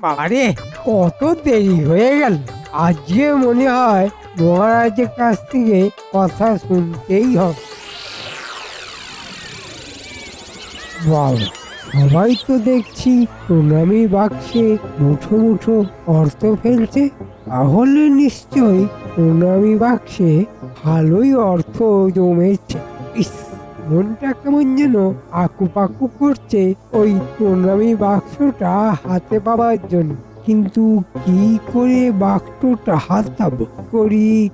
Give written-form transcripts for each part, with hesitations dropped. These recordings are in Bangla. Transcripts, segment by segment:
বাবারে, কত দেরি হয়ে গেল। আজকে মনে হয় মহারাজের কাছ থেকে কথা শুনতেই হবে। বাবা, সবাই তো দেখছি প্রণামী বাক্সে মুঠো মুঠো অর্থ ফেলছে। তাহলে নিশ্চয়ই প্রণামী বাক্সে ভালোই অর্থ জমেছে। ইস, মনটা কেমন যেন আকুপাকু করছে ওই প্রণামী বাক্সটা হাতে পাবার জন্য। কিন্তু কি করে বাক্সটা হাতাবো?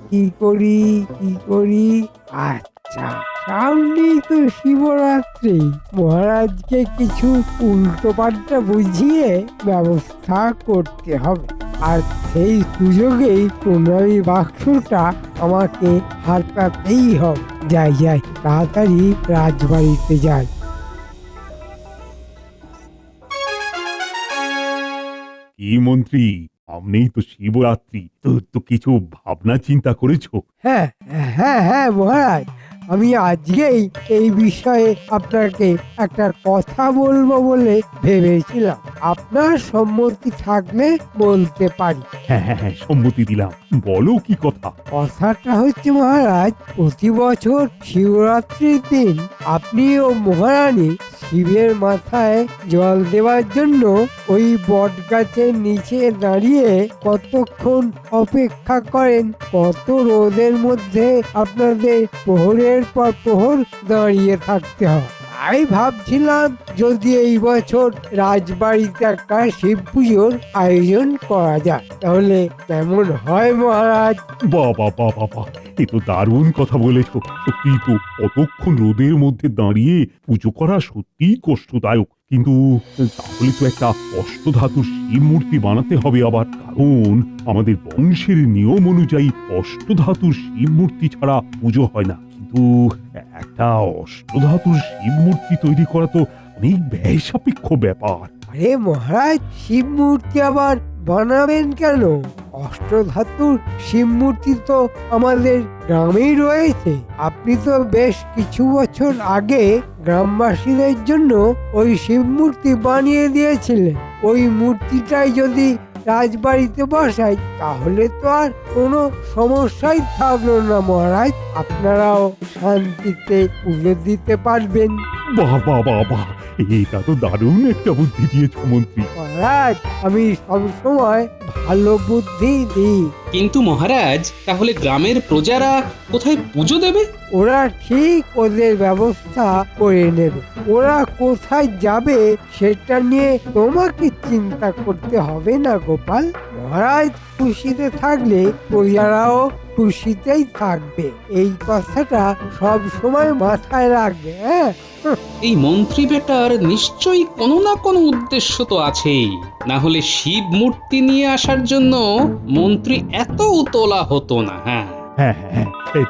কি করি? আচ্ছা, সামনেই তো শিবরাত্রি। মহারাজকে কিছু উল্টো পাল্টা বুঝিয়ে ব্যবস্থা করতে হবে। আর সেই সুযোগেই প্রণামী বাক্সটা আমাকে হাতাতেই হবে। যাই তাড়াতাড়ি রাজবাড়িতে যাই। কি মন্ত্রী, সামনেই তো শিবরাত্রি, তো কিছু ভাবনা চিন্তা করেছো? হ্যাঁ, হ্যাঁ মহারাজ, আমি আজকেই এই বিষয়ে আপনাকে একটা কথা বলবো বলে ভেবেছিলাম। আপনার সম্মতি থাকলে বলতে পারি। হ্যাঁ, সম্মতি দিলাম, বলো কি কথা। কথাটা হচ্ছে মহারাজ, প্রতি বছর শিবরাত্রির দিন আপনি ও মহারানী শিবের মাথায় জল দেওয়ার জন্য ওই বট গাছের নিচে দাঁড়িয়ে কতক্ষণ অপেক্ষা করেন। কত রোদের মধ্যে আপনাদের প্রহরের পর প্রহর দাঁড়িয়ে থাকতে হয়। তাই ভাবছিলাম যদি এই বছর রাজবাড়িতে একটা শিব পুজোর আয়োজন করা যায় তাহলে কেমন হয় মহারাজ? বাবা, এ তো দারুণ কথা বলেছো। সত্যি তো, কতক্ষণ রোদের মধ্যে দাঁড়িয়ে পুজো করা সত্যিই কষ্টদায়ক। কিন্তু তাহলে তো একটা অষ্টধাতুর শিব মূর্তি বানাতে হবে আবার, কারণ আমাদের বংশের নিয়ম অনুযায়ী অষ্টধাতুর শিব মূর্তি ছাড়া পুজো হয় না। কিন্তু একটা অষ্টধাতুর শিব মূর্তি তৈরি করা তো অনেক ব্যয় সাপেক্ষ ব্যাপার। আরে মহারাজ, শিব মূর্তি আবার বানাবেন কেন? অষ্টধাতুর শিব মূর্তি তো আমাদের গ্রামেই রয়েছে। আপনি তো বেশ কিছু বছর আগে গ্রামবাসীদের জন্য ওই শিব মূর্তি বানিয়ে দিয়েছিলেন। ওই মূর্তিটাই যদি রাজবাড়িতে বসাই তাহলে তো আর কোনো সমস্যাই থাকলো না মহারাজ। আপনারাও শান্তিতে পুজো দিতে পারবেন। বাবা, এটা তো দারুণ একটা বুদ্ধি দিয়েছ মন্ত্রী। মহারাজ, আমি সবসময় ভালো বুদ্ধি দিই। কিন্তু মহারাজ, তাহলে গ্রামের প্রজারা কোথায় পুজো দেবে? ওরা ঠিক ওদের ব্যবস্থা করে নেবে। ওরা কোথায় যাবে সেটা নিয়ে তোমাকে চিন্তা করতে হবে না গোপাল। মহারাজ খুশিতে থাকলে প্রজারাও খুশিতেই থাকবে। এই কথাটা সব সময় মাথায় রাখবে। হ্যাঁ, এই মন্ত্রী বেটার নিশ্চয়ই কোনো না কোনো উদ্দেশ্য তো আছেই, না হলে শিব মূর্তি নিয়ে আসার জন্য মন্ত্রী এত উতলা হতো না। হ্যাঁ,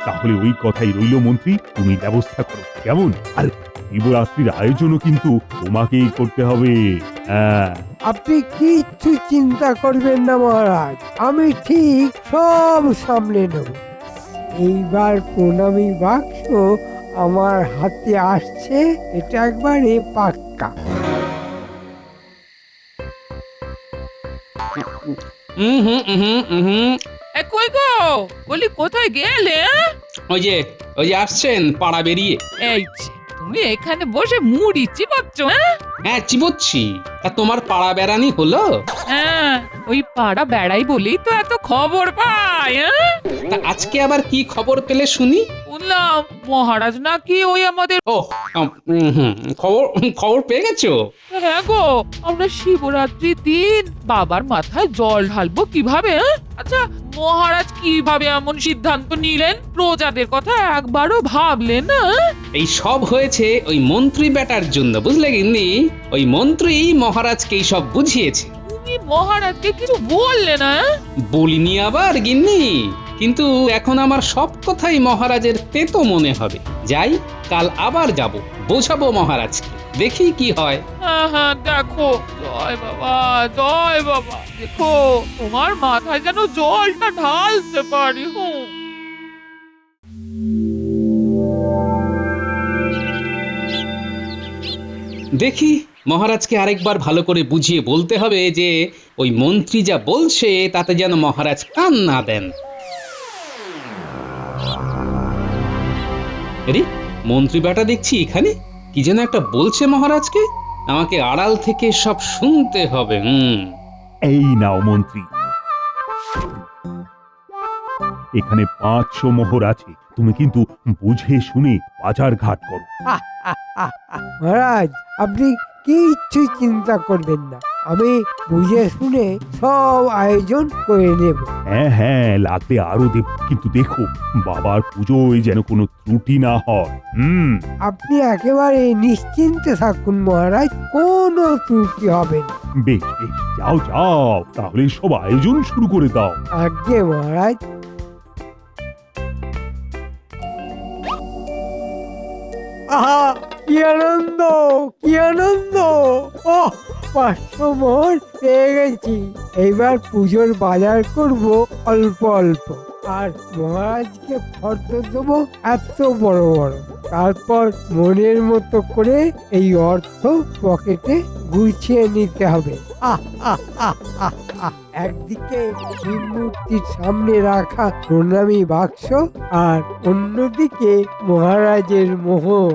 তাহলে ওই কথাই রইল মন্ত্রী, তুমি ব্যবস্থা করো কেমন। আর শিবরাত্রির আয়োজনও কিন্তু তোমাকেই করতে হবে। হ্যাঁ, আপনি কিচ্ছু চিন্তা করবেন না মহারাজ, আমি ঠিক সব সামলে নেব। এইবার প্রণামী বাক্স আমার হাতে আসছে, এটা একবারে পাক্কা। কই গো, বলি কোথায় গেলে? ওই যে আসছেন পাড়া বেরিয়ে। এই যে, তুমি এখানে বসে মুড়ি চিবাচ্ছ? হ্যাঁ, চিবোচ্ছি। তা তোমার পাড়া বেড়ানি হলো? হ্যাঁ, ওই পাড়া বেড়াই বলেই তো এত খবর পাই। তা আজকে আবার কি খবর পেলে শুনি? শুনলাম মহারাজ নাকি ওই আমাদের। ও, খবর পেয়ে গেছো? হ্যাঁ গো, আমরা শিবরাত্রির দিন বাবার মাথায় জল ঢালবো কিভাবে? আচ্ছা, মহারাজ কিভাবে এমন সিদ্ধান্ত নিলেন? প্রজাদের কথা একবারও ভাবলেন না? এই সব হয়েছে ওই মন্ত্রী বেটার জন্য, বুঝলে গিন্নি? ওই মন্ত্রী মহারাজকে এই সব বুঝিয়েছে। তুমি মহারাজকে কিছু বললে না? বলিনি আবার গিন্নি, কিন্তু এখন আমার সব কথাই মহারাজের তেতো মনে হবে। যাই, কাল আবার যাব, বোঝাবো মহারাজকে, দেখি কি হয়। হ্যাঁ, দেখো, জয় বাবা, দেখো তোমার মাথায় যেন জলটা ঢালতে পারি। দেখি মহারাজকে আরেকবার ভালো করে বুঝিয়ে বলতে হবে যে ওই মন্ত্রী যা বলছে তাতে যেন মহারাজ কান না দেন। আরে মন্ত্রী বেটা দেখছি এখানে কি যেন একটা বলছে মহারাজকে, আমাকে আড়াল থেকে সব শুনতে হবে। এই নাও মন্ত্রী, এখানে 500 মোহর আছে, তুমি কিন্তু বুঝে শুনে বাজার ঘাট করো। মহারাজ, আপনি কিচ্ছু চিন্তা করবেন না, আমি বুঝে শুনে সব আয়োজন করে নেব। হ্যাঁ হ্যাঁ, লাগলে আরো দেব, কিন্তু দেখো বাবার পুজোয় যেন কোনো ত্রুটি না হয়। আপনি একেবারে নিশ্চিন্তে থাকুন মহারাজ, কোনো ত্রুটি হবে না। বেশ বেশ, যাও যাও, তাহলে সব আয়োজন শুরু করে দাও। আজ্ঞে মহারাজ। আহা, কি আনন্দ, কি আনন্দ! ও 500 মোহর পেয়ে গেছি, এইবার পুজোর বাজার করব অল্প অল্প, আর মহারাজকে ফর্দ দেবো এত বড় বড়। তারপর মনের মতো করে এই অর্থ পকেটে গুছিয়ে নিতে হবে। আহ আহ আহ আহ আহ। একদিকে শিব মূর্তির সামনে রাখা প্রণামী বাক্স, আর অন্যদিকে মহারাজের মোহর।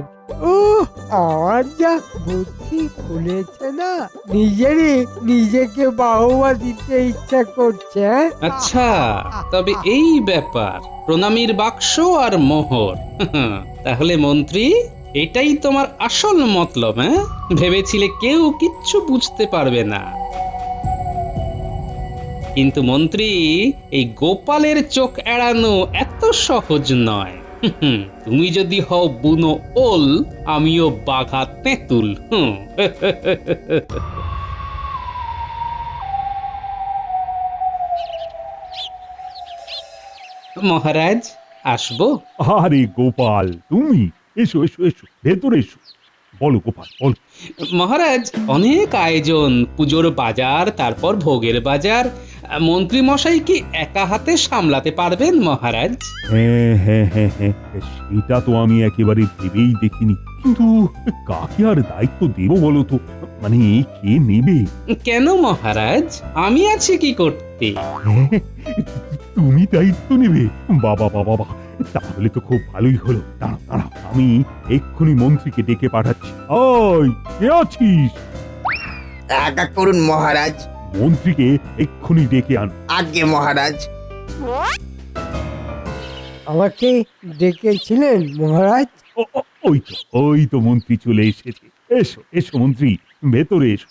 আমার যা বুদ্ধি খুলেছে না, নিজেকে বাহবা দিতে ইচ্ছা করছে। আচ্ছা, তবে এই ব্যাপার, প্রণামীর বাক্স আর মোহর। তাহলে মন্ত্রী, এটাই তোমার আসল মতলব? হ্যাঁ, ভেবেছিলে কেউ কিচ্ছু বুঝতে পারবে না, কিন্তু মন্ত্রী এই গোপালের চোখ এড়ানো এত সহজ নয়। তুমি যদি হও বুনো ওল, আমিও বাঘা তেঁতুল। মহারাজ, আসবো? আরে গোপাল, তুমি এসো এসো এসো, ভেতরে এসো। বলো গোপাল, বলো। মহারাজ, অনেক আয়োজন, পুজোর বাজার, তারপর ভোগের বাজার, মন্ত্রী মশাই কি একা হাতে সামলাতে পারবেন মহারাজ? হ্যাঁ হ্যাঁ হ্যাঁ হ্যাঁ, সেটা তো আমি একেবারে ভেবেই দেখিনি, কিন্তু কাকে আর দায়িত্ব দেবো বলো তো, মানে কে নেবে? কেন মহারাজ, আমি আছি কি করতে? হ্যাঁ, তুমি দায়িত্ব নেবে? বাবা বাবা বাবা, তাহলে তো খুব ভালোই হলো। দাঁড়াও দাঁড়াও, আমি এক্ষুনি মন্ত্রীকে ডেকে পাঠাচ্ছি। ওই, কে আছিস? আজ্ঞা করুন মহারাজ। মন্ত্রীকে এক্ষুনি ডেকে আন। আজ্ঞে মহারাজ। আমাকে ডেকেছিলেন মহারাজ? ওই তো মন্ত্রী চলে এসেছে। এসো এসো মন্ত্রী, ভেতরে এসো।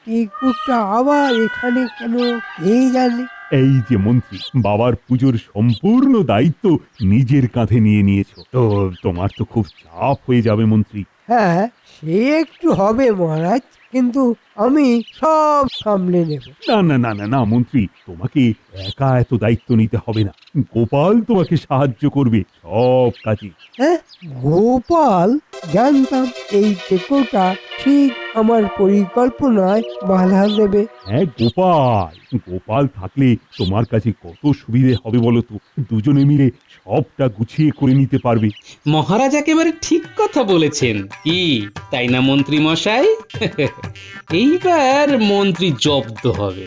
টিকুটা আবার এখানে কেন, কে জানে? এই যে মন্ত্রী, বাবার পুজোর সম্পূর্ণ দায়িত্ব নিজের কাঁধে নিয়ে নিয়েছো, তো তোমার তো খুব চাপ হয়ে যাবে মন্ত্রী। হ্যাঁ, সে একটু হবে মহারাজ, কিন্তু আমি সব সামলে নেব। না না না না না মন্ত্রী, তোমাকে একা এত দায়িত্ব নিতে হবে না, গোপাল তোমাকে সাহায্য করবে সব কাজে। হ্যাঁ, গোপাল? জানতাম এই টেকোটা ঠিক আমার পরিকল্পনায় বাধা দেবে। হ্যাঁ গোপাল, গোপাল থাকলে তোমার কাছে কত সুবিধে হবে বলো তো, দুজনে মিলে সবটা গুছিয়ে করে নিতে পারবে। মহারাজ একেবারে ঠিক কথা বলেছেন, কি তাই না মন্ত্রী মশাই? এইবার মন্ত্রী জব্দ হবে।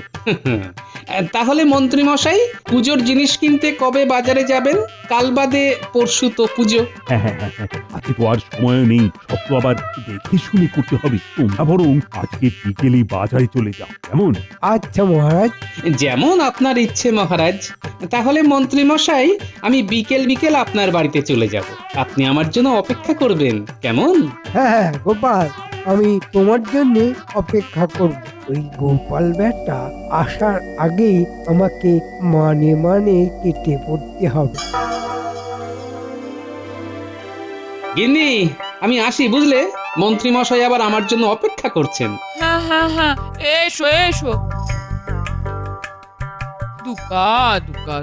তাহলে মন্ত্রী মশাই, পুজোর জিনিস কিনতে কবে বাজারে যাবেন? কাল বাদে পরশু তো পুজো। হ্যাঁ হ্যাঁ হ্যাঁ হ্যাঁ, আজকে তো আর সময় নেই, সব তো আবার দেখে শুনে করতে হবে। তোমরা বরং আজকে বিকেলে বাজারে চলে যাও, কেমন? আচ্ছা মহারাজ। যেমন আপনার ইচ্ছে মহারাজ। তাহলে মন্ত্রী মশাই, আমি বিকেল বিকেল আপনার বাড়িতে চলে যাব, আপনি আমার জন্য অপেক্ষা করবেন, কেমন? হ্যাঁ হ্যাঁ গোপাল, আমি তোমার জন্য অপেক্ষা করব। ওই গোপাল ব্যাটা আসার আগেই আমাকে মানে কেটে পড়তে হবে। গিন্নি, আমি আসি বুঝলে, মন্ত্রী মশাই আবার আমার জন্য অপেক্ষা করছেন। হ্যাঁ হ্যাঁ হ্যাঁ, এসো এসো। দুকা দুকা।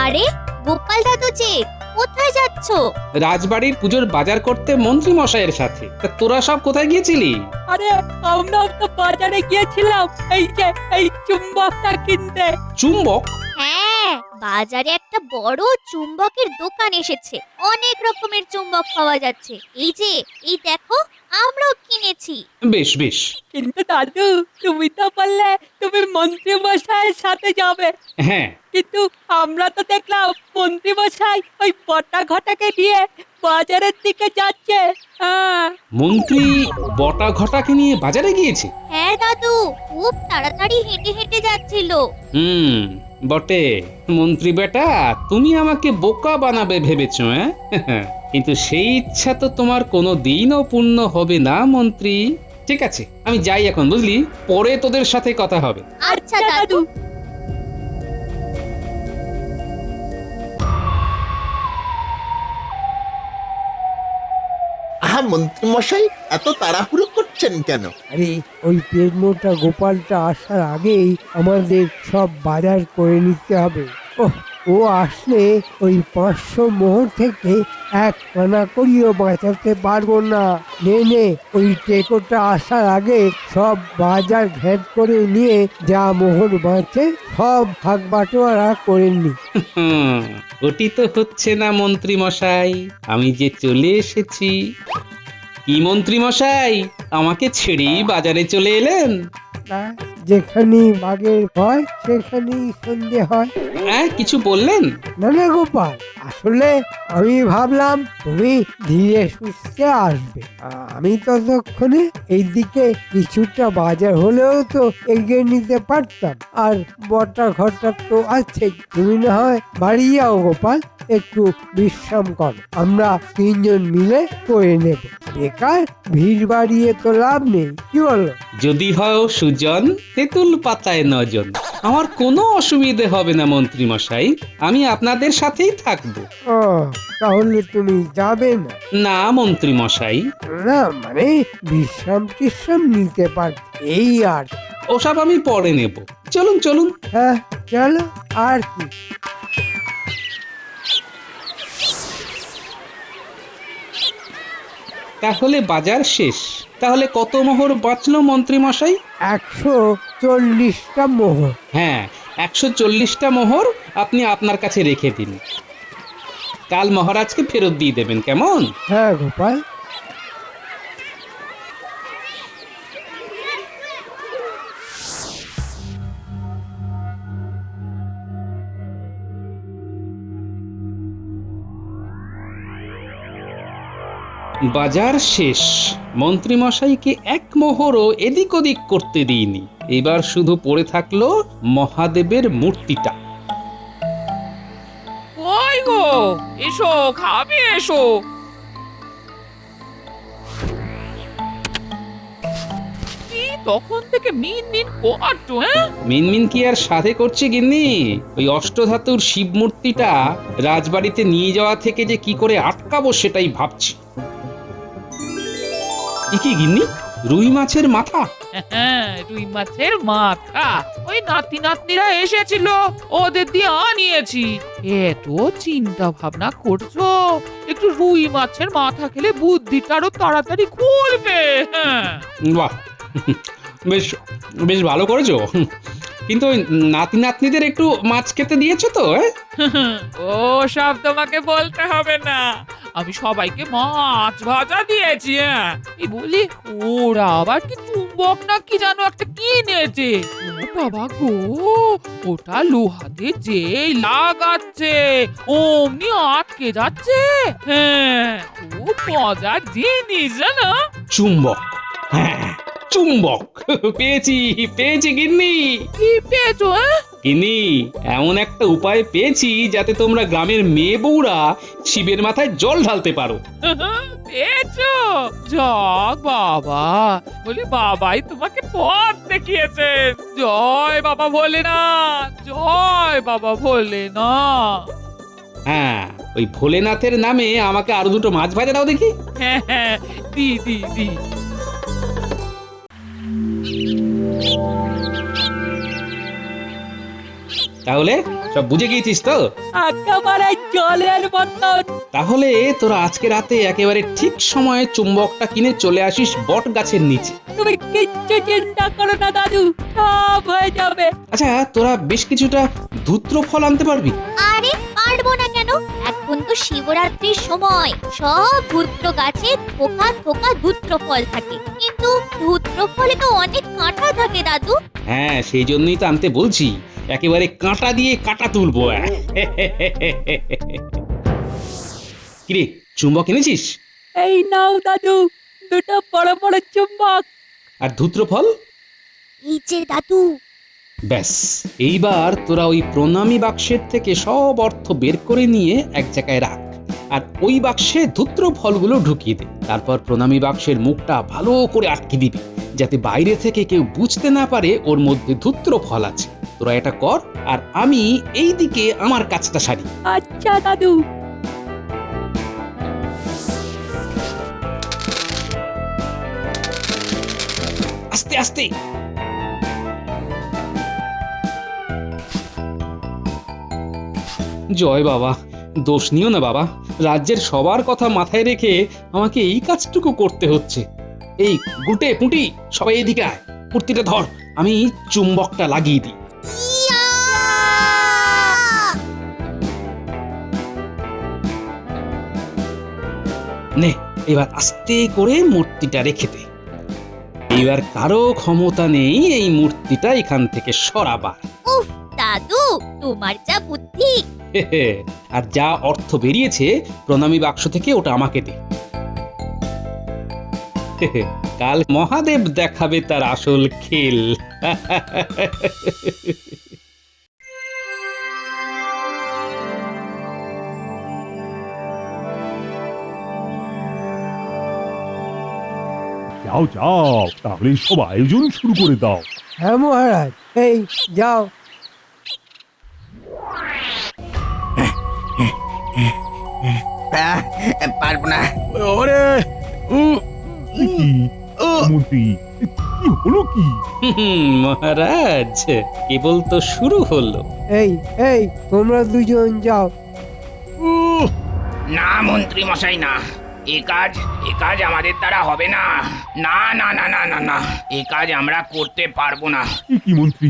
আরে গোপাল দাদু যে, কোথায় যাচ্ছ? রাজবাড়ির পুজোর বাজার করতে মন্ত্রী মশাইয়ের সাথে। তা তোরা সব কোথায় গিয়েছিলি? আরে আমরাও তো বাজারে গিয়েছিলাম এই চুম্বকটা কিনতে। চুম্বক? হ্যাঁ, বাজারে একটা বড় চুম্বকের দোকান এসেছে। অনেক রকমের চুম্বক পাওয়া যাচ্ছে। এই দেখো, আমরাও কিনেছি। বেশ বেশ। কিন্তু দাদু, তুমি তো বললে তুমি মন্ত্রী মশাইয়ের সাথে যাবে, হ্যাঁ, কিন্তু আমরা তো দেখলাম মন্ত্রী মশাই ওই বটা ঘটাকে নিয়ে বাজারের দিকে যাচ্ছে। হ্যাঁ, মন্ত্রী বটা ঘটাকে নিয়ে বাজারে গিয়েছে। হ্যাঁ দাদু, খুব তাড়াতাড়ি হেঁটে হেঁটে যাচ্ছিল। বটে। মন্ত্রী বেটা, তুমি আমাকে বোকা বানাবে ভেবেছো? হ্যাঁ কিন্তু সেই ইচ্ছা তো তোমার কোনো দিনও পূর্ণ হবে না মন্ত্রী। ঠিক আছে, আমি যাই এখন, বুঝলি? পরে তোদের সাথে কথা হবে। আচ্ছা দাদু। আহা মন্ত্রী মশাই, এত তাড়াহুড়ো করছেন কেন? আরে ওই পেট মোটা গোপালটা আসার আগেই আমাদের সব বাজার করে নিতে হবে। ও আসলে ওই 500 মোহর থেকে এক কানা করিও বাঁচাতে পারবো না। নে ওই টেকোটা আসার আগে সব বাজার ঘেট করে নিয়ে যা মোহর বাঁচে সব ভাগ বাটোয়ারা করে নি। ওটি তো হচ্ছে না মন্ত্রী মশাই, আমি যে চলে এসেছি। কি মন্ত্রী মশাই, আমাকে ছেড়েই বাজারে চলে এলেন? না, যেখানেই বাঘের ভয় সেখানেই সন্ধে হয়। হ্যাঁ, কিছু বললেন? না গোপাল, আসলে আমি ভাবলাম তুমি ধীরে সুস্থে আসবে। আমি ততক্ষণে এইদিকে কিছুটা বাজার হলেও তো এগিয়ে নিতে পারতাম। আর বটা ঘটা তো আছে, তুমি না হয় বাড়ি যাও গোপাল, একটু বিশ্রাম করো, আমরা 3 জন মিলে করে নেব। বেকার ভিড় বাড়িয়ে তো লাভ নেই, কি বলো? যদি হও সুজন, তেঁতুল পাতায় নজন। আমার কোনো অসুবিধে হবে না মন্ত্রী মশাই, আমি আপনাদের সাথেই থাকবো। ও, তাহলে তুমি যাবে না? না মন্ত্রী মশাই, না মানে বিশ্রাম নিতে পার, এই আর। ওসব আমি পরে নেব। চলুন চলুন। হ্যাঁ চলো, আর কি। তাহলে বাজার শেষ। তাহলে কত মোহর বাঁচলো মন্ত্রী মশাই? 140টা মোহর। হ্যাঁ, 140টা মোহর আপনি আপনার কাছে রেখে দিন। কাল মহারাজকে ফেরত দিয়ে দেবেন, কেমন? হ্যাঁ গোপাল। বাজার শেষ। মন্ত্রী মশাইকে এক মোহরও এদিক ওদিক করতে দিইনি। এবার শুধু পড়ে থাকলো মহাদেবের মূর্তিটা। ওই গো, এসো, খাবে এসো। কি তখন থেকে মিন করছো? হ্যাঁ, মিনমিন কি আর সাধে করছে গিন্নি? ওই অষ্টধাতুর শিব মূর্তিটা রাজবাড়িতে নিয়ে যাওয়া থেকে যে কি করে আটকাবো সেটাই ভাবছি। কি গিন্নি, রুই মাছের মাথা? হ্যাঁ, রুই মাছের মাথা ওই নাতি নাতনিরা এসেছিল, ওদের দিয়ে আনিয়েছি। এত চিন্তা ভাবনা করছো, একটু রুই মাছের মাথা খেলে বুদ্ধিটা আরো তাড়াতাড়ি খুলবে। হ্যাঁ, বাহ, বেশ বেশ ভালো করেছো। কিন্তু ওই নাতি নাতনিদের একটু মাছ খেতে দিয়েছো তো? ও সব তোমাকে বলতে হবে না, আমি সবাইকে মাছ ভাজা দিয়েছি। হ্যাঁ, এই বলি ওরা আবার কি চুম্বক না কি জানো একটা কিনেছে। ও বাবা গো, ওটা লোহাতে যেই লাগাচ্ছে অমনি আটকে যাচ্ছে। হ্যাঁ, খুব মজার জিনিস জানো। চুম্বক? হ্যাঁ, চুম্বক পেয়েছি গিন্নি। কি পেয়েছো? গিন্নি, এমন একটা উপায় পেয়েছি যাতে তোমরা গ্রামের মেয়ে বউরা শিবের মাথায় জল ঢালতে পারো। পেয়েছো? যাক বাবা, বলি বাবাই তোমাকে পথ দেখিয়েছে। জয় বাবা ভোলেনাথ, জয় বাবা ভোলেনাথ। হ্যাঁ, ওই ভোলেনাথের নামে আমাকে আরো দুটো মাছ ভাজা দাও দেখি। হ্যাঁ হ্যাঁ, দি দি দি। তাহলে সব বুঝে গিয়েছিস তো? একেবারে জলের মতন। তাহলে তোরা আজকে রাতে একেবারে ঠিক সময়ে চুম্বকটা কিনে চলে আসিস বট গাছের নিচে। তুমি কিচ্ছু চিন্তা করো না দাদু, সব হয়ে যাবে। আচ্ছা, তোরা বেশ কিছুটা ধূত্র ফল আনতে পারবি? আরে পারবো না কেন? এখন তো শিবরাত্রির সময়, সব ধূত্র গাছে থোকা থোকা ধূত্র ফল থাকে, কিন্তু ধূত্র ফলে তো অনেক কাঁটা থাকে দাদু। হ্যাঁ, সেই জন্যই তো আনতে বলছি, একেবারে কাঁটা দিয়ে কাঁটা তুলবো। কিরে, চুম্বক এনেছিস? এই নাও দাদু, দুটো বড় বড় চুম্বক। আর ধূত্র ফল? এই যে দাদু। ব্যাস, এইবার তোরা ওই প্রণামী বাক্সের থেকে সব অর্থ বের করে নিয়ে এক জায়গায় রাখ, আর ওই বাক্সে ধূত্র ফলগুলো ঢুকিয়ে দে। তারপর প্রণামী বাক্সের মুখটা ভালো করে আটকে দিবি, যাতে বাইরে থেকে কেউ বুঝতে না পারে ওর মধ্যে ধূত্র ফল আছে। তোরা এটা কর, আর আমি এই দিকে আমার কাজটা সারি। আচ্ছা দাদু। আস্তে আস্তে। জয় বাবা, দোষ নিও না বাবা, রাজ্যের সবার কথা মাথায় রেখে আমাকে এই কাজটুকু করতে হচ্ছে। এই গুটে পুঁটি, সবাই এদিকে আয়, কুর্তিটা ধর, আমি চুম্বকটা লাগিয়ে দিই। নে, এবার আস্তে করে মূর্তিটা রেখে দে। এইবার কারো ক্ষমতা নেই এই মূর্তিটা এখান থেকে সরাবার। উফ দাদু, তোমার যা বুদ্ধি। আর যা অর্থ বেরিয়েছে প্রণামী বাক্স থেকে, ওটা আমাকে দে। কাল মহাদেব দেখাবে তার আসল খেল। যাও যাও, তাহলে সব আয়োজন শুরু করে দাও। হ্যাঁ মহারাজ, এই যাও। পারবো না। ওরে কি মন্ত্রী, কি হলো কি? মহারাজ, কেবল তো শুরু হলো। এই এই তোমরা দুজন যাও। না মন্ত্রী মশাই, না, এ কাজ আমাদের দ্বারা হবে না। না না না না না না, এ কাজ আমরা করতে পারবো না। কি মন্ত্রী,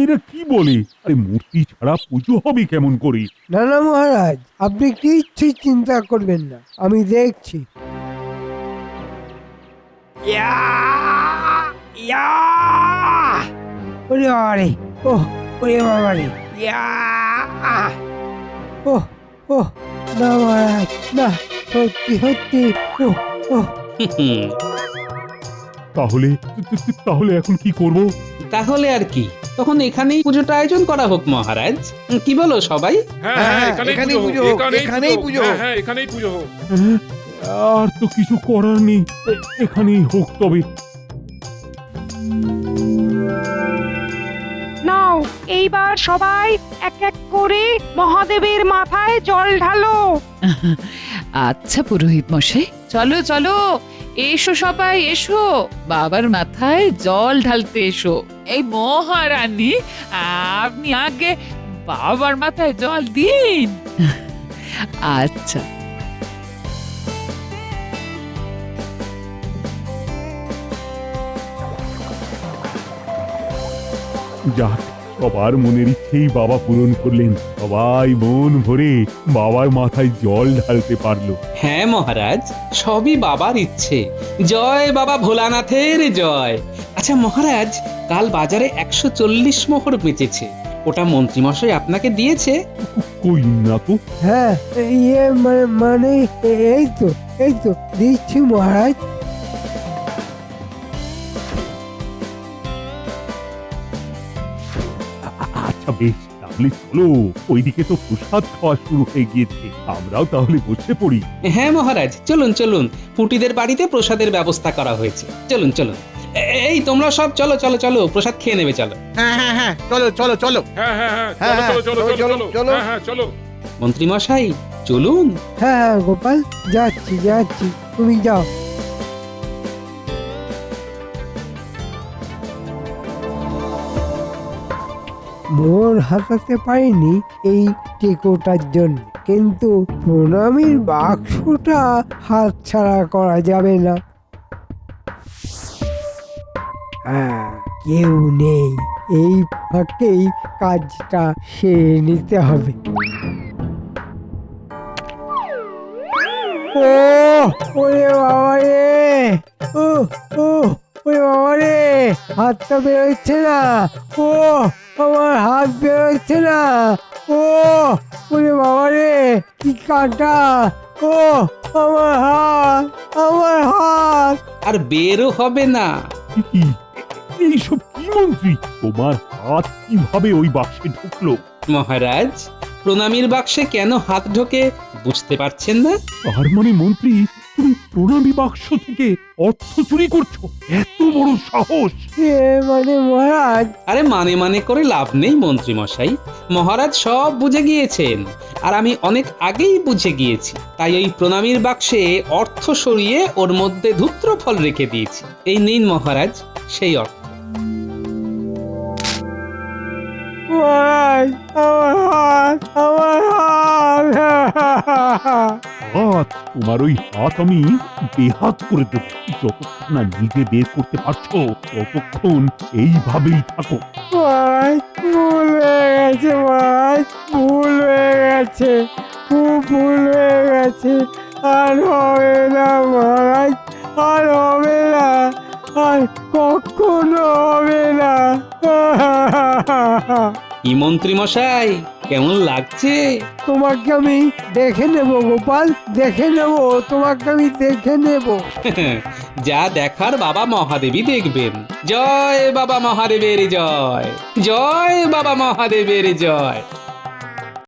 এরা কি বলে? আরে মূর্তি ছাড়া পুজো হবে কেমন করে? না না মহারাজ, আপনি কিচ্ছু চিন্তা করবেন না, আমি দেখছি। ওরে আরে, ও ওরে বাবা রে, ও ও না মহারাজ, না, সত্যি সত্যি, ও ও তাহলে তাহলে এখন কি করব? তাহলে আর কি, তখন এখানেই পুজোটা আয়োজন করা হোক মহারাজ। কি বলো সবাই? হ্যাঁ, এখানেই পুজো হোক, এখানেই পুজো হোক। এখানেই পুজো হোক। হ্যাঁ, আর তো কিছু করার নেই, এখানেই হোক তবে। নাও, এইবার সবাই এক এক করে মহাদেবের মাথায় জল ঢালো। আচ্ছা পুরোহিত মশাই, চলো চলো, এসো সবাই এসো, বাবার মাথায় জল ঢালতে এসো। এই মহারানী, আপনি আগে বাবার মাথায় জল দিন। আচ্ছা। যাক, সবার মনের ইচ্ছেই বাবা পূরণ করলেন। সবাই মন ভরে বাবার মাথায় জল ঢালতে পারলো। হ্যাঁ মহারাজ, সবই বাবার ইচ্ছে। জয় বাবা ভোলানাথের জয়। আচ্ছা মহারাজ, কাল বাজারে 140 মোহর বেচেছে, ওটা মন্ত্রীমশাই আপনাকে দিয়েছে? কই না তো। হ্যাঁ, ইয়ে মানে এই তো দিচ্ছি মহারাজ। আচ্ছা বেশ, তাহলে চলো, ওইদিকে তো প্রসাদ খাওয়া শুরু হয়ে গিয়েছে, আমরাও তাহলে বসে পড়ি। হ্যাঁ মহারাজ, চলুন চলুন, পুঁটিদের বাড়িতে প্রসাদের ব্যবস্থা করা হয়েছে। চলুন চলুন, এই তোমরা সব চলো চলো চলো, প্রসাদ খেয়ে নেবে, চলো। হ্যাঁ হ্যাঁ হ্যাঁ, চলো চলো চলো। হ্যাঁ হ্যাঁ হ্যাঁ, হ্যাঁ, চলো চলো চলো চলো, চলো চলো। হ্যাঁ হ্যাঁ চলো। মন্ত্রীমশাই চলুন। হ্যাঁ হ্যাঁ গোপাল, যাচ্ছি যাচ্ছি, তুমি যাও। মোহর হাতাতে পারিনি এই টেকোটার জন্য, কিন্তু প্রণামীর বাক্সটা হাতছাড়া করা যাবে না। হ্যাঁ, কেউ নেই, এই ফাঁকেই কাজটা সেরে নিতে হবে। ও ওরে বাবা রে, ও ও ওরে বাবা রে, হাতটা বেরোচ্ছে না, ও আমার হাত বেরোচ্ছে না, ও ওরে বাবা রে, কি কাটা, ও আমার হাত, আমার হাত। আর বেরও হবে না। কি? এইসব কি মন্ত্রী? তোমার হাত কিভাবে ওই বাক্সে ঢুকলো? মহারাজ, প্রণামীর বাক্সে কেন হাত ঢোকে বুঝতে পারছেন না? তার মানে মন্ত্রী, তুমি প্রণামী বাক্স থেকে অর্থ চুরি করছো? এত বড় সাহস! এ মানে মহারাজ, আরে মানে করে লাভ নেই মন্ত্রী মশাই। মহারাজ সব বুঝে গিয়েছেন, আর আমি অনেক আগেই বুঝে গিয়েছি। তাই ওই প্রণামীর বাক্সে অর্থ সরিয়ে ওর মধ্যে ধূত্র ফল রেখে দিয়েছি। এই নিন মহারাজ সেই অর্থ। মহারাজ, আমার হাত, আমার হাত। হাত? তোমার ওই হাত আমি বেহাত করে দেব। যতক্ষণ না নিজে বের করতে পারছো ততক্ষণ এইভাবেই থাকো। মহারাজ, ভুল হয়ে গেছে মহারাজ, ভুল হয়ে গেছে, খুব ভুল হয়ে গেছে, আর হবে না মহারাজ, আর হবে না, আর কখনো হবে না। কি মন্ত্রী মশাই, কেমন লাগছে? তোমাকে আমি দেখে নেব গোপাল, দেখে নেব, তোমাকে আমি দেখে নেব। যা দেখার বাবা মহাদেবী দেখবেন। জয় বাবা মহাদেবের জয়, জয় বাবা মহাদেবের জয়।